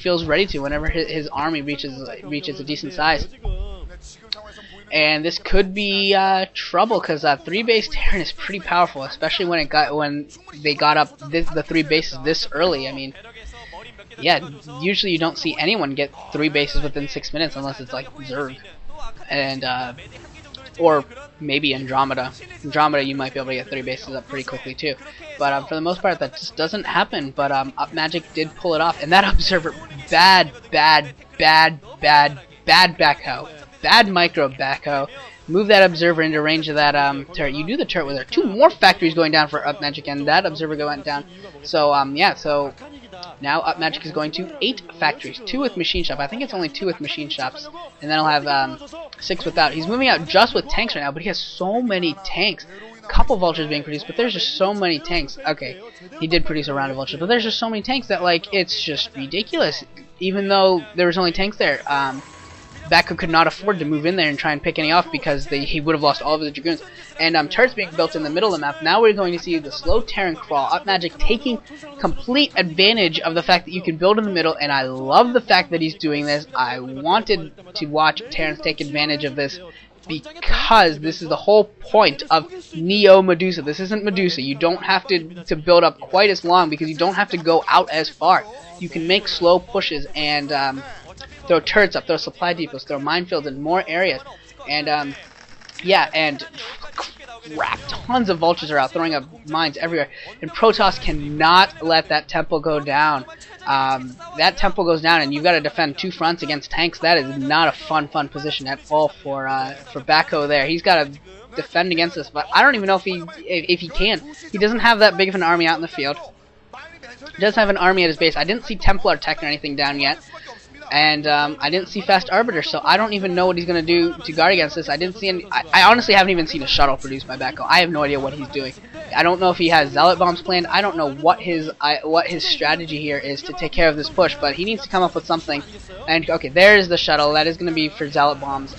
feels ready to whenever his army reaches a decent size. And this could be trouble, because 3-base Terran is pretty powerful, especially when they got up the 3 bases this early. I mean, yeah, usually you don't see anyone get 3 bases within 6 minutes unless it's like Zerg, and or maybe Andromeda. Andromeda, you might be able to get 3 bases up pretty quickly too. But for the most part, that just doesn't happen. But Upmagic did pull it off, and that Observer, bad Backho. Bad micro Backho. Move that Observer into range of that turret. You do the turret with there. 2 more factories going down for Upmagic, and that Observer went down. So yeah, so now Upmagic is going to 8 factories, 2 with machine shop. I think it's only 2 with machine shops, and then he'll have 6 without. He's moving out just with tanks right now, but he has so many tanks. Couple vultures being produced, but there's just so many tanks. Okay, he did produce a round of vultures, but there's just so many tanks that, like, it's just ridiculous. Even though there was only tanks there, Backho could not afford to move in there and try and pick any off, because he would have lost all of the Dragoons. And turrets being built in the middle of the map. Now we're going to see the slow Terran crawl. Upmagic taking complete advantage of the fact that you can build in the middle, and I love the fact that he's doing this. I wanted to watch Terrans take advantage of this, because this is the whole point of Neo Medusa. This isn't Medusa. You don't have to build up quite as long, because you don't have to go out as far. You can make slow pushes and throw turrets up, throw supply depots, throw minefields in more areas. And yeah, and crap, tons of vultures are out throwing up mines everywhere. And Protoss cannot let that temple go down. That temple goes down, and you've got to defend 2 fronts against tanks. That is not a fun position at all for Backho there. He's got to defend against this, but I don't even know if he can. He doesn't have that big of an army out in the field. He doesn't have an army at his base. I didn't see Templar Tech or anything down yet. And I didn't see Fast Arbiter, so I don't even know what he's going to do to guard against this. I didn't see any. I honestly haven't even seen a shuttle produced by Backho. I have no idea what he's doing. I don't know if he has Zealot Bombs planned. I don't know what his strategy here is to take care of this push, but he needs to come up with something. And okay, there's the shuttle. That is going to be for Zealot Bombs.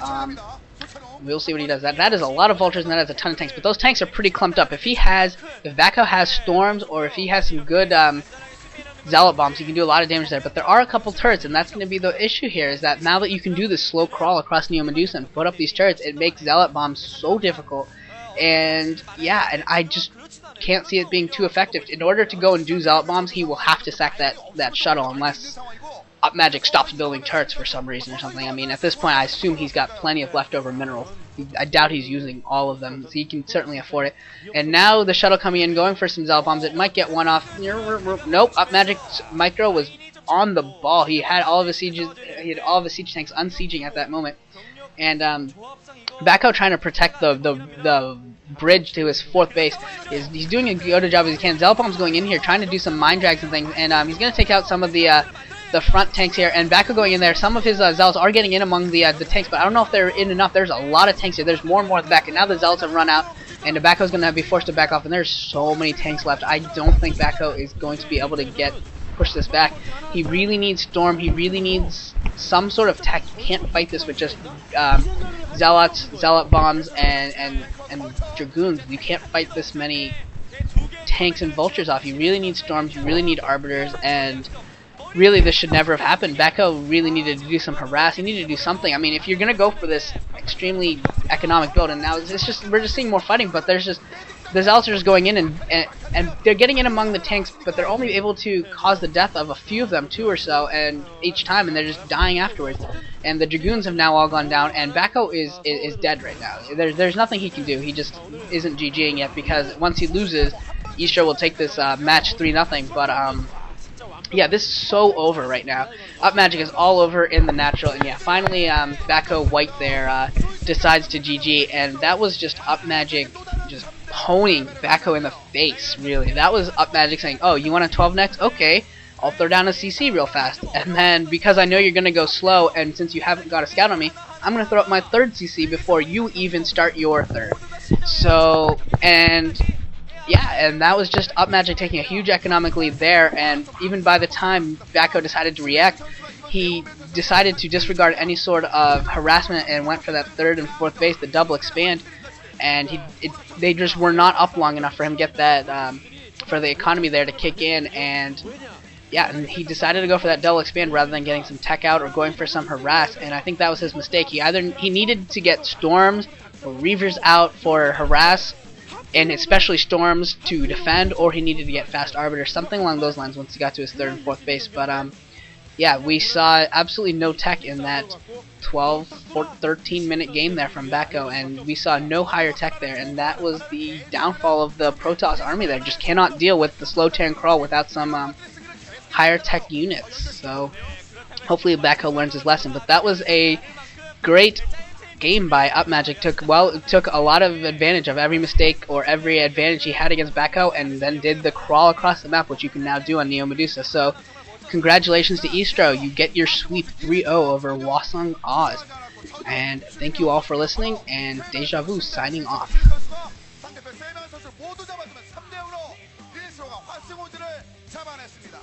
We'll see what he does. That is a lot of vultures, and that is a ton of tanks. But those tanks are pretty clumped up. If Backho has storms, or if he has some good Zealot Bombs, he can do a lot of damage there. But there are a couple turrets, and that's going to be the issue here, is that now that you can do this slow crawl across Neo Medusa and put up these turrets, it makes Zealot Bombs so difficult. And yeah, and I just can't see it being too effective. In order to go and do Zealot Bombs, he will have to sack that shuttle, unless Upmagic stops building turrets for some reason or something. I mean, at this point, I assume he's got plenty of leftover minerals. I doubt he's using all of them, so he can certainly afford it. And now the shuttle coming in, going for some Zealot Bombs. It might get one off. Nope, Upmagic's Micro was on the ball. He had all of his sieges. He had all of his siege tanks unsieging at that moment. And Backho, trying to protect the bridge to his 4th base, he's doing as good a job as he can. Zealot Bomb's going in here, trying to do some mine drags and things, and he's going to take out some of the front tanks here, and Backho going in there. Some of his Zealots are getting in among the tanks, but I don't know if they're in enough. There's a lot of tanks here. There's more and more at the back, and now the Zealots have run out, and Backho's going to be forced to back off, and there's so many tanks left. I don't think Backho is going to be able to push this back. He really needs Storm. He really needs some sort of tech. You can't fight this with just Zealots, Zealot Bombs, and Dragoons. You can't fight this many tanks and vultures off. You really need Storms. You really need Arbiters, and really, this should never have happened. Backho really needed to do some harass. He needed to do something. I mean, if you're gonna go for this extremely economic build, and now we're just seeing more fighting, but there's just the Zealots are just going in and they're getting in among the tanks, but they're only able to cause the death of a few of them, 2 or so, and each time, and they're just dying afterwards. And the Dragoons have now all gone down, and Backho is dead right now. There's nothing he can do. He just isn't GGing yet, because once he loses, Estro will take this match 3-0. But yeah, this is so over right now. Upmagic is all over in the natural, and yeah, finally Backho White there decides to GG, and that was just Upmagic just honing Backho in the face, really. That was Upmagic saying, oh, you want a 12 next? Okay, I'll throw down a CC real fast, and then because I know you're going to go slow, and since you haven't got a scout on me, I'm going to throw up my 3rd CC before you even start your 3rd. So, and yeah, and that was just Upmagic taking a huge economic lead there, and even by the time Backho decided to react, he decided to disregard any sort of harassment and went for that 3rd and 4th base, the double expand, and they just were not up long enough for him to get that, for the economy there to kick in, and yeah, and he decided to go for that double expand rather than getting some tech out or going for some harass, and I think that was his mistake. He needed to get storms or reavers out for harass, and especially storms to defend, or he needed to get fast arbiter, something along those lines once he got to his 3rd and 4th base. But yeah, we saw absolutely no tech in that 12 or 13 minute game there from Backho, and we saw no higher tech there, and that was the downfall of the Protoss army there. Just cannot deal with the slow Terran crawl without some higher tech units. So hopefully Backho learns his lesson. But that was a great game by Upmagic. Took a lot of advantage of every mistake or every advantage he had against Backho, and then did the crawl across the map, which you can now do on Neo Medusa. So congratulations to Estro, you get your sweep 3-0 over Hwaesung Oz. And thank you all for listening, and Deja Vu signing off. 상대편 3명 선수 모두 잡았지만 3대 0으로 휘에스로가 화승우즈를 잡아냈습니다.